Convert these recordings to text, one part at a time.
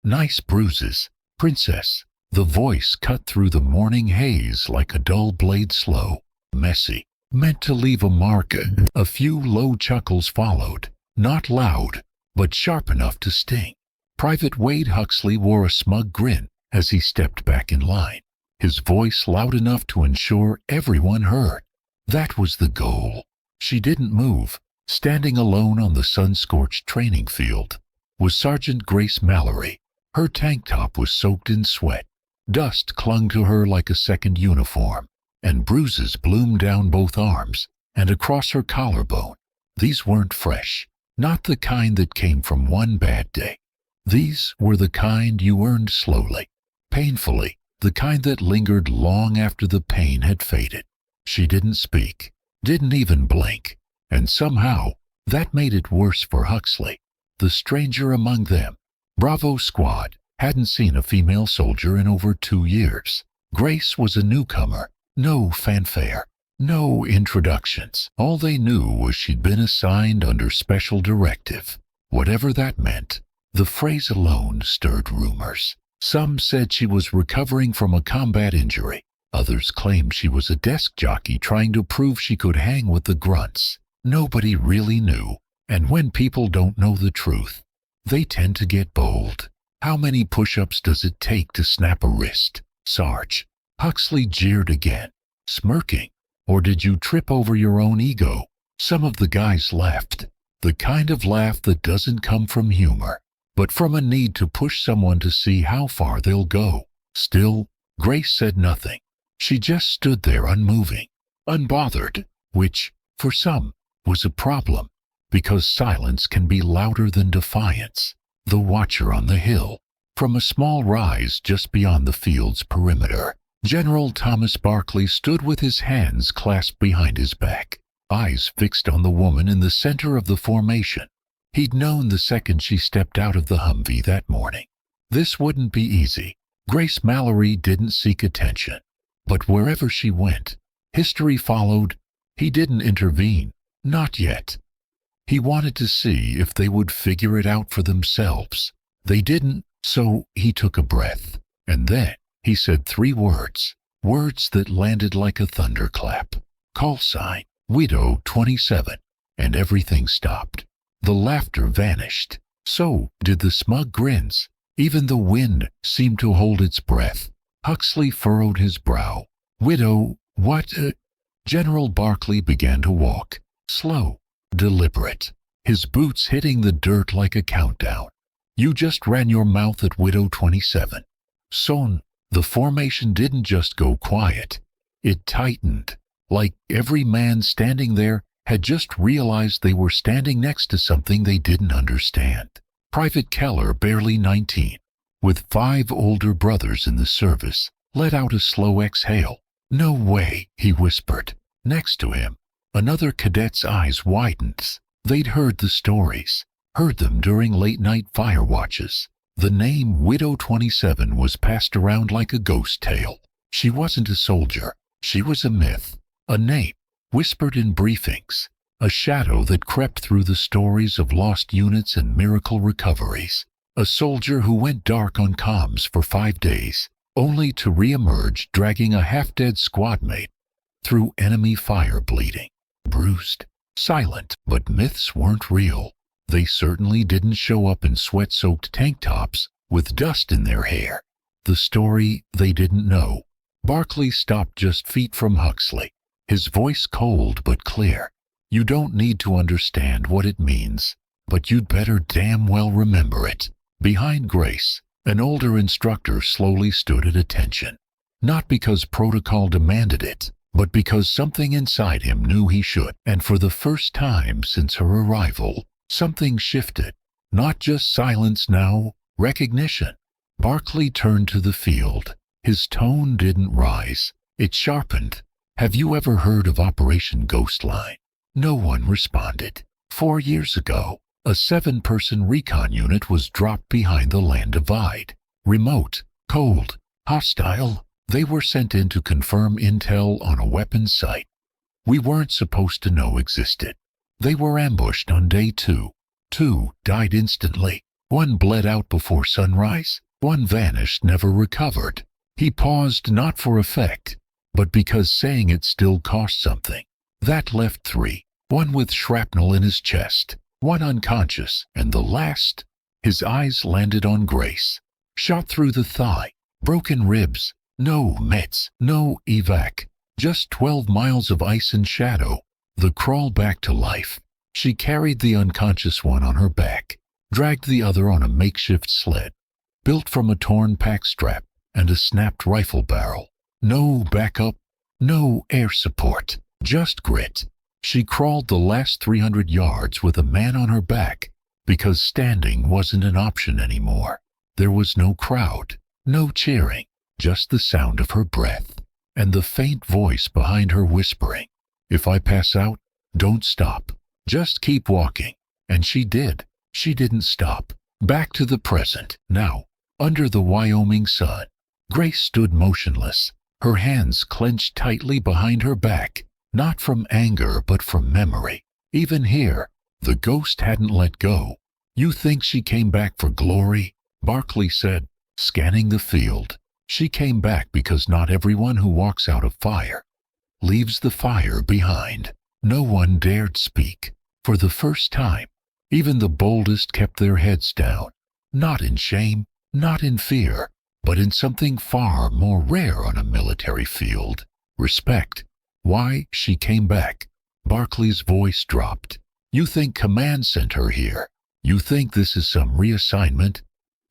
Nice bruises, princess. The voice cut through the morning haze like a dull blade, slow, messy, meant to leave a mark. A few low chuckles followed, not loud, but sharp enough to sting. Private Wade Huxley wore a smug grin as he stepped back in line, his voice loud enough to ensure everyone heard. That was the goal. She didn't move. Standing alone on the sun-scorched training field was Sergeant Grace Mallerie. Her tank top was soaked in sweat. Dust clung to her like a second uniform, and bruises bloomed down both arms and across her collarbone. These weren't fresh, not the kind that came from one bad day. These were the kind you earned slowly, painfully, the kind that lingered long after the pain had faded. She didn't speak, didn't even blink, and somehow that made it worse for Huxley, the stranger among them. Bravo Squad hadn't seen a female soldier in over 2 years. Grace was a newcomer, no fanfare, no introductions. All they knew was she'd been assigned under special directive, whatever that meant. The phrase alone stirred rumors. Some said she was recovering from a combat injury. Others claimed she was a desk jockey trying to prove she could hang with the grunts. Nobody really knew, and when people don't know the truth, they tend to get bold. How many push-ups does it take to snap a wrist, Sarge? Huxley jeered again, smirking. Or did you trip over your own ego? Some of the guys laughed, the kind of laugh that doesn't come from humor, but from a need to push someone to see how far they'll go. Still, Grace said nothing. She just stood there unmoving, unbothered, which, for some, was a problem, because silence can be louder than defiance. The watcher on the hill, from a small rise just beyond the field's perimeter, General Thomas Barclay stood with his hands clasped behind his back, eyes fixed on the woman in the center of the formation. He'd known the second she stepped out of the Humvee that morning. This wouldn't be easy. Grace Mallerie didn't seek attention, but wherever she went, history followed. He didn't intervene, not yet. He wanted to see if they would figure it out for themselves. They didn't, so he took a breath, and then he said 3 words, words that landed like a thunderclap. Call sign, Widow 27, and everything stopped. The laughter vanished. So did the smug grins. Even the wind seemed to hold its breath. Huxley furrowed his brow. Widow, what? General Barclay began to walk, slow, deliberate, his boots hitting the dirt like a countdown. You just ran your mouth at Widow 27. Son, the formation didn't just go quiet. It tightened, like every man standing there had just realized they were standing next to something they didn't understand. Private Keller, barely 19, with 5 older brothers in the service, let out a slow exhale. No way, he whispered. Next to him, another cadet's eyes widened. They'd heard the stories, heard them during late-night fire watches. The name Widow 27 was passed around like a ghost tale. She wasn't a soldier. She was a myth, a name, whispered in briefings, a shadow that crept through the stories of lost units and miracle recoveries. A soldier who went dark on comms for 5 days, only to re-emerge dragging a half-dead squad mate through enemy fire, bleeding, bruised, silent. But myths weren't real. They certainly didn't show up in sweat-soaked tank tops with dust in their hair. The story they didn't know. Barclay stopped just feet from Huxley, his voice cold but clear. You don't need to understand what it means, but you'd better damn well remember it. Behind Grace, an older instructor slowly stood at attention, not because protocol demanded it, but because something inside him knew he should. And for the first time since her arrival, something shifted. Not just silence now, recognition. Barclay turned to the field. His tone didn't rise. It sharpened. Have you ever heard of Operation Ghostline? No one responded. 4 years ago, a 7-person recon unit was dropped behind the land divide. Remote, cold, hostile. They were sent in to confirm intel on a weapons site we weren't supposed to know existed. They were ambushed on day 2. 2 died instantly. One bled out before sunrise, one vanished, never recovered. He paused not for effect, but because saying it still cost something. That left 3, one with shrapnel in his chest, one unconscious, and the last. His eyes landed on Grace. Shot through the thigh, broken ribs, no meds, no evac, just 12 miles of ice and shadow. The crawl back to life. She carried the unconscious one on her back, dragged the other on a makeshift sled, built from a torn pack strap and a snapped rifle barrel. No backup, no air support, just grit. She crawled the last 300 yards with a man on her back because standing wasn't an option anymore. There was no crowd, no cheering, just the sound of her breath and the faint voice behind her whispering, "If I pass out, don't stop. Just keep walking." And she did. She didn't stop. Back to the present, now, under the Wyoming sun. Grace stood motionless, her hands clenched tightly behind her back, not from anger but from memory. Even here, the ghost hadn't let go. "You think she came back for glory?" Barkley said, scanning the field. "She came back because not everyone who walks out of fire leaves the fire behind." No one dared speak. For the first time, even the boldest kept their heads down, not in shame, not in fear, but in something far more rare on a military field: respect. "Why she came back?" Barkley's voice dropped. "You think command sent her here? You think this is some reassignment?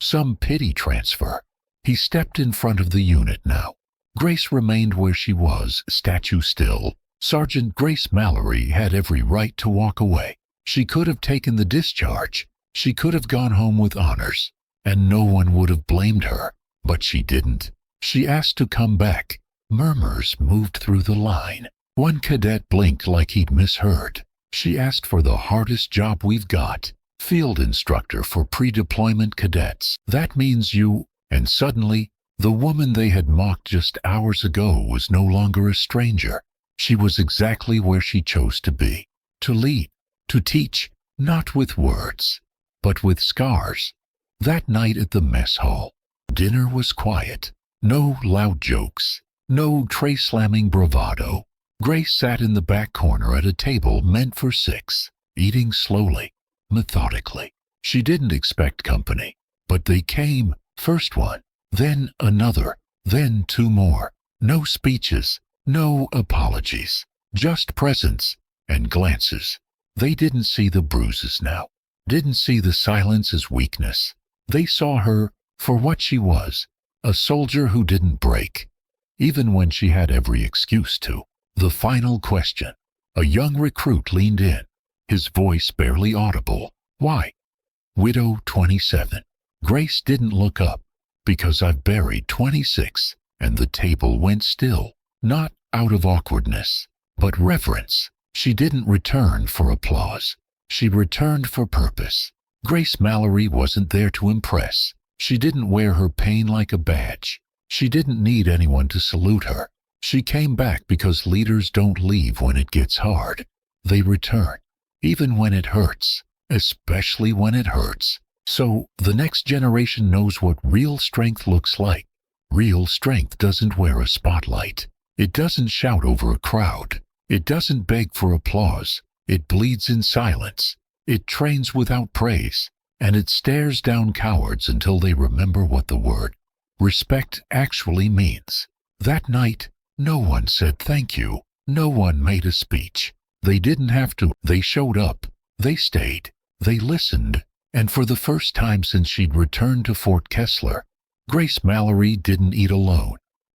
Some pity transfer?" He stepped in front of the unit now. Grace remained where she was, statue still. Sergeant Grace Mallerie had every right to walk away. She could have taken the discharge. She could have gone home with honors, and no one would have blamed her. But she didn't. She asked to come back. Murmurs moved through the line. One cadet blinked like he'd misheard. "She asked for the hardest job we've got. Field instructor for pre-deployment cadets. That means you..." And suddenly, the woman they had mocked just hours ago was no longer a stranger. She was exactly where she chose to be. To lead, to teach, not with words, but with scars. That night at the mess hall, dinner was quiet. No loud jokes, no tray-slamming bravado. Grace sat in the back corner at a table meant for 6, eating slowly, methodically. She didn't expect company, but they came. First one, then another, then 2 more. No speeches, no apologies, just presence and glances. They didn't see the bruises now, didn't see the silence as weakness. They saw her for what she was, a soldier who didn't break, even when she had every excuse to. The final question. A young recruit leaned in, his voice barely audible. "Why?" "Widow 27. Grace didn't look up. "Because I've buried 26. And the table went still, not out of awkwardness, but reverence. She didn't return for applause. She returned for purpose. Grace Mallerie wasn't there to impress. She didn't wear her pain like a badge. She didn't need anyone to salute her. She came back because leaders don't leave when it gets hard. They return, even when it hurts, especially when it hurts. So the next generation knows what real strength looks like. Real strength doesn't wear a spotlight. It doesn't shout over a crowd. It doesn't beg for applause. It bleeds in silence. It trains without praise. And it stares down cowards until they remember what the word respect actually means. That night, no one said thank you. No one made a speech. They didn't have to. They showed up. They stayed. They listened. And for the first time since she'd returned to Fort Kessler, Grace Mallerie didn't eat alone.